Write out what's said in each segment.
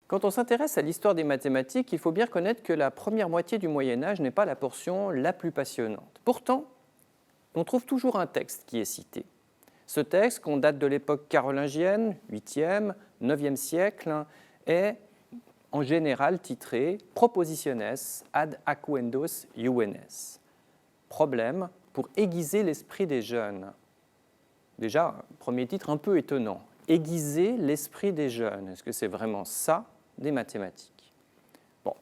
Quand on s'intéresse à l'histoire des mathématiques, il faut bien reconnaître que la première moitié du Moyen-Âge n'est pas la portion la plus passionnante. Pourtant, on trouve toujours un texte qui est cité. Ce texte, qu'on date de l'époque carolingienne, 8e, 9e siècle, est en général titré Propositiones ad acuendos juvenes. Problème pour aiguiser l'esprit des jeunes. Déjà, premier titre un peu étonnant. Aiguiser l'esprit des jeunes. Est-ce que c'est vraiment ça, des mathématiques? Bon,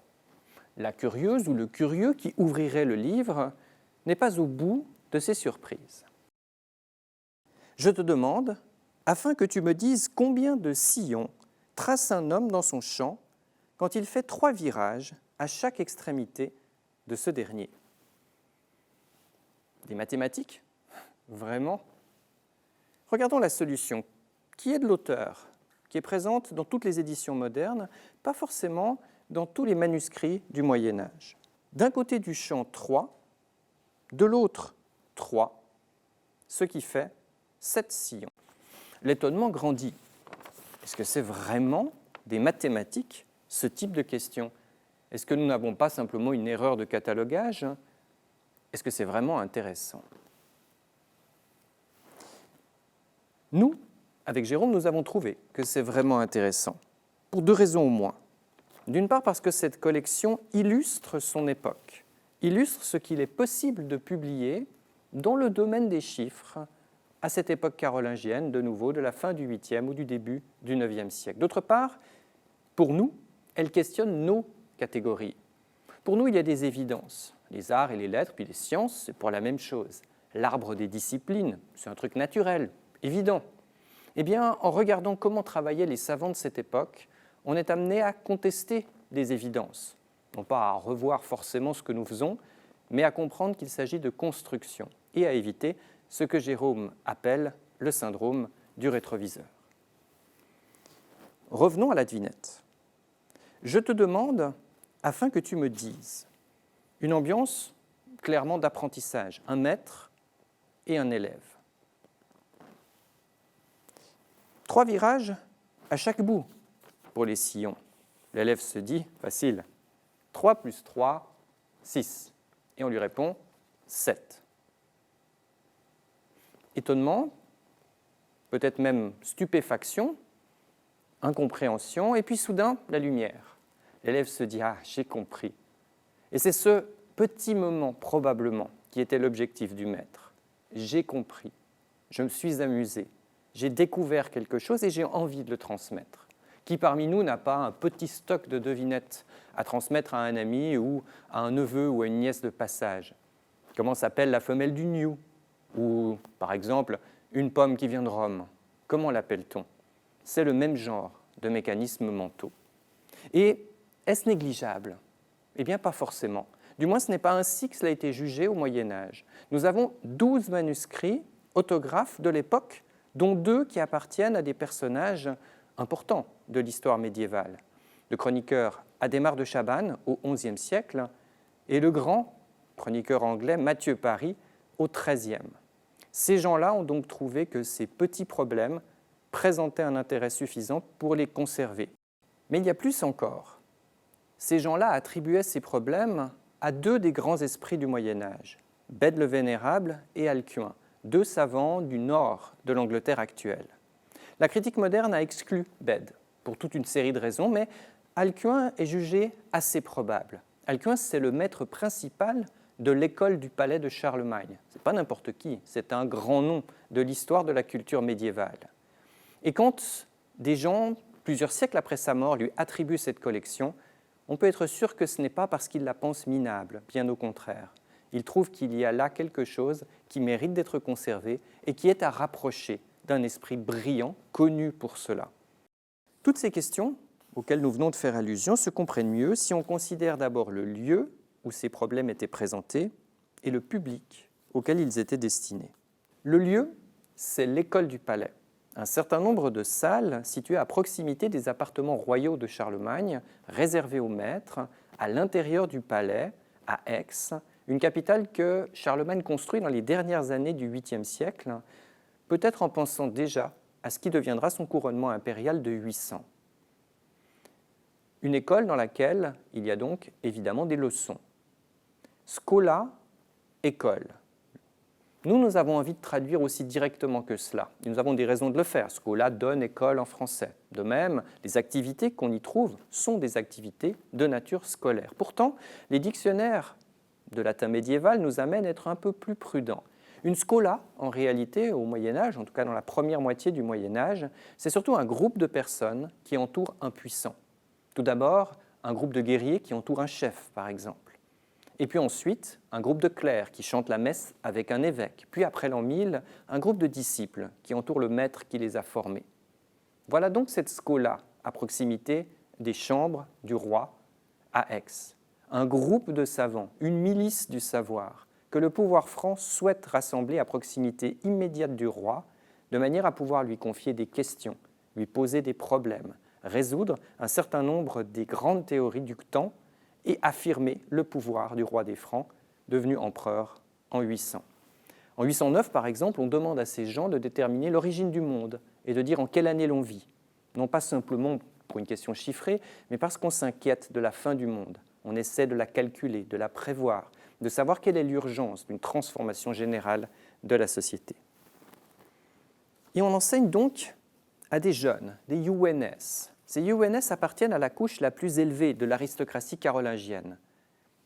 la curieuse ou le curieux qui ouvrirait le livre n'est pas au bout de ses surprises. Je te demande, afin que tu me dises combien de sillons trace un homme dans son champ quand il fait 3 virages à chaque extrémité de ce dernier. Des mathématiques? Vraiment? Regardons la solution, qui est de l'auteur, qui est présente dans toutes les éditions modernes, pas forcément dans tous les manuscrits du Moyen-Âge. D'un côté du champ 3, de l'autre 3, ce qui fait 7 sillons. L'étonnement grandit. Est-ce que c'est vraiment des mathématiques, ce type de question? Est-ce que nous n'avons pas simplement une erreur de catalogage? Est-ce que c'est vraiment intéressant? Nous, avec Jérôme, nous avons trouvé que c'est vraiment intéressant, pour 2 raisons au moins. D'une part parce que cette collection illustre son époque, illustre ce qu'il est possible de publier dans le domaine des chiffres à cette époque carolingienne, de nouveau, de la fin du 8e ou du début du 9e siècle. D'autre part, pour nous, elle questionne nos catégories. Pour nous, il y a des évidences. Les arts et les lettres, puis les sciences, c'est pour la même chose. L'arbre des disciplines, c'est un truc naturel, évident. Eh bien, en regardant comment travaillaient les savants de cette époque, on est amené à contester des évidences. Non pas à revoir forcément ce que nous faisons, mais à comprendre qu'il s'agit de construction et à éviter ce que Jérôme appelle le syndrome du rétroviseur. Revenons à la devinette. Je te demande, afin que tu me dises, une ambiance clairement d'apprentissage, un maître et un élève. 3 virages à chaque bout pour les sillons. L'élève se dit, facile, 3 plus 3, 6. Et on lui répond, 7. Étonnement, peut-être même stupéfaction, incompréhension, et puis soudain, la lumière. L'élève se dit « Ah, j'ai compris ». Et c'est ce petit moment, probablement, qui était l'objectif du maître. J'ai compris, je me suis amusé, j'ai découvert quelque chose et j'ai envie de le transmettre. Qui parmi nous n'a pas un petit stock de devinettes à transmettre à un ami ou à un neveu ou à une nièce de passage? Comment s'appelle la femelle du gnu? Ou, par exemple, une pomme qui vient de Rome. Comment l'appelle-t-on? C'est le même genre de mécanismes mentaux. Et est-ce négligeable? Eh bien, pas forcément. Du moins, ce n'est pas ainsi que cela a été jugé au Moyen-Âge. Nous avons 12 manuscrits autographes de l'époque, dont 2 qui appartiennent à des personnages importants de l'histoire médiévale. Le chroniqueur Adhémar de Chabannes au XIe siècle et le grand chroniqueur anglais Mathieu Paris au XIIIe. Ces gens-là ont donc trouvé que ces petits problèmes présentaient un intérêt suffisant pour les conserver. Mais il y a plus encore. Ces gens-là attribuaient ces problèmes à 2 des grands esprits du Moyen-Âge, Bède le Vénérable et Alcuin, 2 savants du nord de l'Angleterre actuelle. La critique moderne a exclu Bède pour toute une série de raisons, mais Alcuin est jugé assez probable. Alcuin, c'est le maître principal de l'école du palais de Charlemagne. Ce n'est pas n'importe qui, c'est un grand nom de l'histoire de la culture médiévale. Et quand des gens, plusieurs siècles après sa mort, lui attribuent cette collection, on peut être sûr que ce n'est pas parce qu'ils la pensent minable, bien au contraire. Ils trouvent qu'il y a là quelque chose qui mérite d'être conservé et qui est à rapprocher d'un esprit brillant, connu pour cela. Toutes ces questions auxquelles nous venons de faire allusion se comprennent mieux si on considère d'abord le lieu où ces problèmes étaient présentés et le public auquel ils étaient destinés. Le lieu, c'est l'école du palais. Un certain nombre de salles situées à proximité des appartements royaux de Charlemagne, réservées aux maîtres, à l'intérieur du palais, à Aix, une capitale que Charlemagne construit dans les dernières années du 8e siècle, peut-être en pensant déjà à ce qui deviendra son couronnement impérial de 800. Une école dans laquelle il y a donc évidemment des leçons. Scola, école. Nous avons envie de traduire aussi directement que cela. Et nous avons des raisons de le faire. Scola donne école en français. De même, les activités qu'on y trouve sont des activités de nature scolaire. Pourtant, les dictionnaires de latin médiéval nous amènent à être un peu plus prudents. Une scola, en réalité, au Moyen-Âge, en tout cas dans la première moitié du Moyen-Âge, c'est surtout un groupe de personnes qui entourent un puissant. Tout d'abord, un groupe de guerriers qui entourent un chef, par exemple. Et puis ensuite, un groupe de clercs qui chantent la messe avec un évêque. Puis après l'an 1000, un groupe de disciples qui entourent le maître qui les a formés. Voilà donc cette scola à proximité des chambres du roi à Aix. Un groupe de savants, une milice du savoir, que le pouvoir franc souhaite rassembler à proximité immédiate du roi, de manière à pouvoir lui confier des questions, lui poser des problèmes, résoudre un certain nombre des grandes théories du temps et affirmer le pouvoir du roi des Francs, devenu empereur en 800. En 809, par exemple, on demande à ces gens de déterminer l'origine du monde et de dire en quelle année l'on vit. Non pas simplement pour une question chiffrée, mais parce qu'on s'inquiète de la fin du monde. On essaie de la calculer, de la prévoir, de savoir quelle est l'urgence d'une transformation générale de la société. Et on enseigne donc à des jeunes, des UNS. Ces UNS appartiennent à la couche la plus élevée de l'aristocratie carolingienne.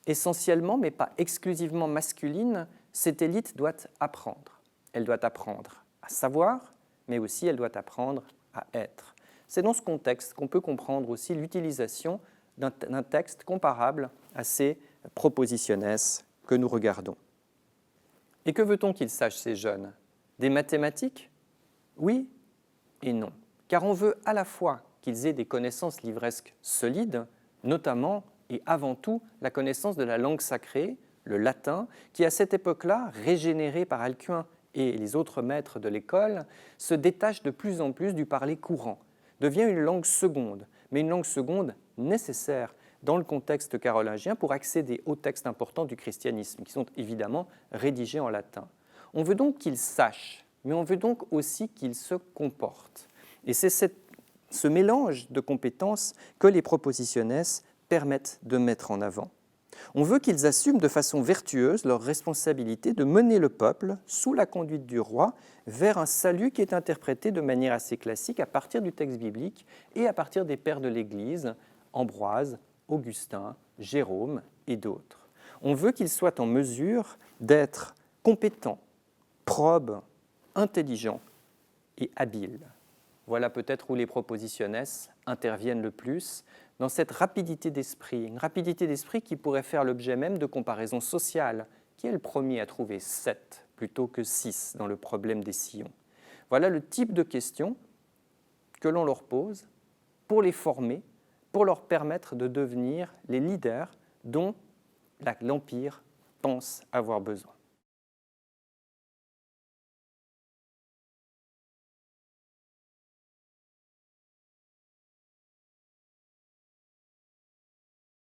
Essentiellement, mais pas exclusivement masculine, cette élite doit apprendre. Elle doit apprendre à savoir, mais aussi elle doit apprendre à être. C'est dans ce contexte qu'on peut comprendre aussi l'utilisation d'un texte comparable à ces propositiones que nous regardons. Et que veut-on qu'ils sachent, ces jeunes? Des mathématiques? Oui et non. Car on veut à la fois qu'ils aient des connaissances livresques solides, notamment et avant tout la connaissance de la langue sacrée, le latin, qui à cette époque-là, régénéré par Alcuin et les autres maîtres de l'école, se détache de plus en plus du parler courant, devient une langue seconde, mais une langue seconde nécessaire dans le contexte carolingien pour accéder aux textes importants du christianisme, qui sont évidemment rédigés en latin. On veut donc qu'ils sachent, mais on veut donc aussi qu'ils se comportent. Et c'est ce mélange de compétences que les propositiones permettent de mettre en avant. On veut qu'ils assument de façon vertueuse leur responsabilité de mener le peuple, sous la conduite du roi, vers un salut qui est interprété de manière assez classique à partir du texte biblique et à partir des pères de l'Église, Ambroise, Augustin, Jérôme et d'autres. On veut qu'ils soient en mesure d'être compétents, probes, intelligents et habiles. Voilà peut-être où les propositiones interviennent le plus, dans cette rapidité d'esprit, une rapidité d'esprit qui pourrait faire l'objet même de comparaisons sociales. Qui est le premier à trouver 7 plutôt que 6 dans le problème des sillons? Voilà le type de questions que l'on leur pose pour les former, pour leur permettre de devenir les leaders dont l'Empire pense avoir besoin.